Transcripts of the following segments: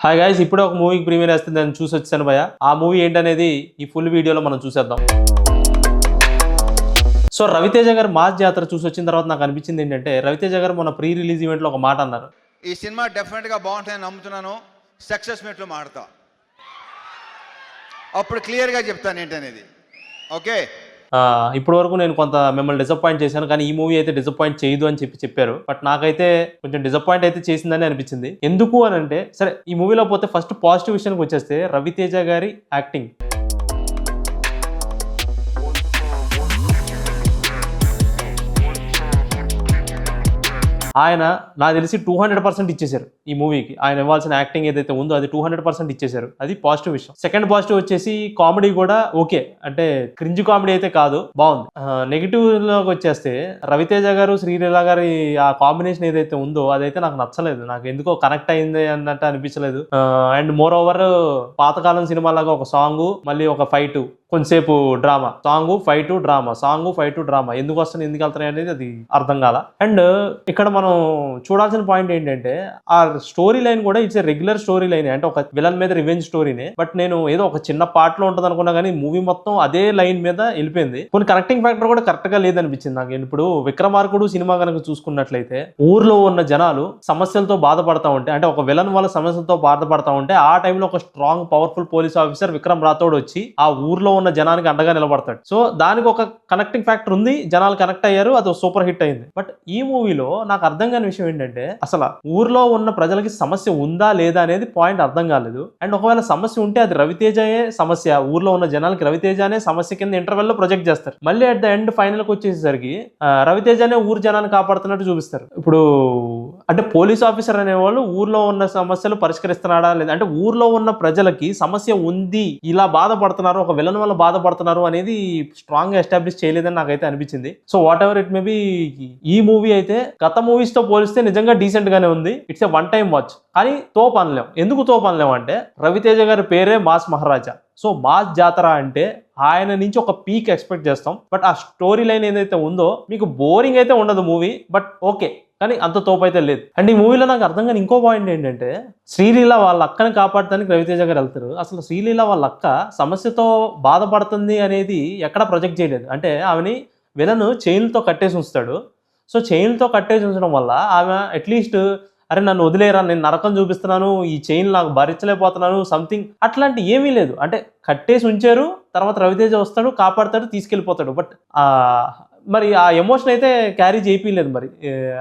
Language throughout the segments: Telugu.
హాయ్ గైస్, ఇప్పుడే ఒక మూవీకి ప్రీమియర్ వేస్తుంది, దాన్ని చూసి వచ్చాను భయ. ఆ మూవీ ఏంటనేది ఈ ఫుల్ వీడియోలో మనం చూసేద్దాం. సో రవితేజ గారు మాస్ జాతర చూసి వచ్చిన తర్వాత నాకు అనిపించింది ఏంటంటే, రవితేజ గారు మన ప్రీ రిలీజ్ ఈవెంట్లో ఒక మాట అన్నారు. ఈ సినిమా డెఫినెట్గా బాగుంటుందని నమ్ముతున్నాను. సక్సెస్ మీట్లో మాడతా, అప్పుడు క్లియర్గా చెప్తాను ఏంటనేది. ఓకే, ఇప్పటి వరకు నేను కొంత మిమ్మల్ని డిసప్పాయింట్ చేశాను, కానీ ఈ మూవీ అయితే డిసప్పాయింట్ చేయదు అని చెప్పారు. బట్ నాకైతే కొంచెం డిసప్పాయింట్ అయితే చేసిందని అనిపించింది. ఎందుకు అని అంటే, సరే ఈ మూవీలో పోతే ఫస్ట్ పాజిటివ్ విషయానికి వచ్చేస్తే రవితేజ గారి యాక్టింగ్. ఆయన నాకు తెలిసి 200% ఇచ్చేశారు ఈ మూవీకి. ఆయన ఇవ్వాల్సిన యాక్టింగ్ ఏదైతే ఉందో అది 200% ఇచ్చేశారు. అది పాజిటివ్ విషయం. సెకండ్ పాజిటివ్ వచ్చేసి కామెడీ కూడా ఓకే, అంటే క్రింజ్ కామెడీ అయితే కాదు, బాగుంది. నెగిటివ్ లోకి వచ్చేస్తే రవితేజ గారు శ్రీలీల గారి ఆ కాంబినేషన్ ఏదైతే ఉందో అదైతే నాకు నచ్చలేదు. నాకు ఎందుకో కనెక్ట్ అయింది అన్నట్టు అనిపించలేదు. అండ్ మోర్ ఓవర్ పాతకాలం సినిమాలాగా ఒక సాంగ్, మళ్ళీ ఒక ఫైట్, కొంతసేపు drama, song fight drama, song fight drama, ఎందుకు వస్తున్నాయి ఎందుకు వెళ్తున్నాయి అనేది అది అర్థం కాల. అండ్ ఇక్కడ మనం చూడాల్సిన పాయింట్ ఏంటంటే, ఆ స్టోరీ లైన్ కూడా ఇట్స్ రెగ్యులర్ స్టోరీ లైన్, అంటే ఒక విలన్ మీద రివెంజ్ స్టోరీనే. బట్ నేను ఏదో ఒక చిన్న పార్ట్ లో ఉంటుంది అనుకున్నా, కానీ మూవీ మొత్తం అదే లైన్ మీద వెళ్ళిపోయింది. కొన్ని కనెక్టింగ్ ఫ్యాక్టర్ కూడా కరెక్ట్ గా లేదనిపించింది నాకు. ఇప్పుడు విక్రమార్కుడు సినిమా కనుక చూసుకున్నట్లయితే, ఊర్లో ఉన్న జనాలు సమస్యలతో బాధపడతా ఉంటే, అంటే ఒక విలన్ వల్ల సమస్యలతో బాధపడతా ఉంటే, ఆ టైంలో ఒక strong powerful police officer Vikram Rathod వచ్చి ఆ ఊర్లో ఉన్న జనానికి అండగా నిలబడతాడు. సో దానికి ఒక కనెక్టింగ్ ఫ్యాక్టర్ ఉంది, జనాలు కనెక్ట్ అయ్యారు, అది సూపర్ హిట్ అయింది. బట్ ఈ మూవీలో నాకు అర్థం కాని విషయం ఏంటంటే, అసలు ఊర్లో ఉన్న ప్రజలకి సమస్య ఉందా లేదా అనేది పాయింట్ అర్థం కాలేదు. అండ్ ఒకవేళ సమస్య ఉంటే అది రవితేజయే సమస్య, ఊర్లో ఉన్న జనాలకి రవితేజనే సమస్య కింద ఇంటర్వెల్ లో ప్రొజెక్ట్ చేస్తారు. మళ్ళీ అట్ ద ఎండ్ ఫైనల్ కి వచ్చేసరికి రవితేజనే ఊరు జనాన్ని కాపాడుతున్నట్టు చూపిస్తారు. ఇప్పుడు అంటే పోలీస్ ఆఫీసర్ అనేవాళ్ళు ఊర్లో ఉన్న సమస్యలు పరిష్కరిస్తున్నాడా లేదా, అంటే ఊర్లో ఉన్న ప్రజలకి సమస్య ఉంది, ఇలా బాధపడుతున్నారు, ఒక విలన్ వల్ల బాధపడుతున్నారు అనేది స్ట్రాంగ్ గా ఎస్టాబ్లిష్ చేయలేదని నాకైతే అనిపించింది. So what ever it may be, ఈ మూవీ అయితే గత మూవీస్ తో పోలిస్తే నిజంగా డీసెంట్ గానే ఉంది. It's a one time watch. కానీ తోపు అనలేం. ఎందుకు తోపు అనలేం అంటే, రవితేజ గారి పేరే మాస్ మహారాజా. సో మాస్ జాతర అంటే ఆయన నుంచి ఒక పీక్ ఎక్స్పెక్ట్ చేస్తాం. బట్ ఆ స్టోరీ లైన్ ఏదైతే ఉందో మీకు బోరింగ్ అయితే ఉండదు మూవీ, బట్ ఓకే, కానీ అంత తోపు అయితే లేదు. అండ్ ఈ మూవీలో నాకు అర్థం కాని ఇంకో పాయింట్ ఏంటంటే, శ్రీలీల వాళ్ళ అక్కని కాపాడటానికి రవితేజ గారు వెళ్తారు. అసలు శ్రీలీల వాళ్ళ అక్క సమస్యతో బాధపడుతుంది అనేది ఎక్కడ ప్రొజెక్ట్ చేయలేదు. అంటే ఆమెని విలను చైన్లతో కట్టేసి ఉంచుతాడు. సో చైన్లతో కట్టేసి ఉంచడం వల్ల ఆమె అట్లీస్ట్, అరే నన్ను వదిలేరా, నేను నరకం చూపిస్తున్నాను, ఈ చైన్ నాకు భరించలేకపోతున్నాను, సంథింగ్ అట్లాంటి ఏమీ లేదు. అంటే కట్టేసి ఉంచారు, తర్వాత రవితేజ వస్తాడు, కాపాడతాడు, తీసుకెళ్ళిపోతాడు. బట్ మరి ఆ ఎమోషన్ అయితే క్యారీ చేయలేదు. మరి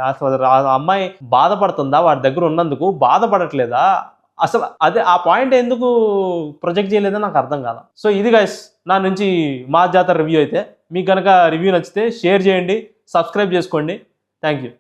అసలు ఆ అమ్మాయి బాధపడుతుందా, వాడి దగ్గర ఉన్నందుకు బాధపడట్లేదా, అసలు అదే ఆ పాయింట్ ఎందుకు ప్రొజెక్ట్ చేయలేదో నాకు అర్థం కాల. సో ఇది గైస్ నా నుంచి మా జాతర రివ్యూ అయితే. మీకు కనుక రివ్యూ నచ్చితే షేర్ చేయండి, సబ్స్క్రైబ్ చేసుకోండి. Thank you.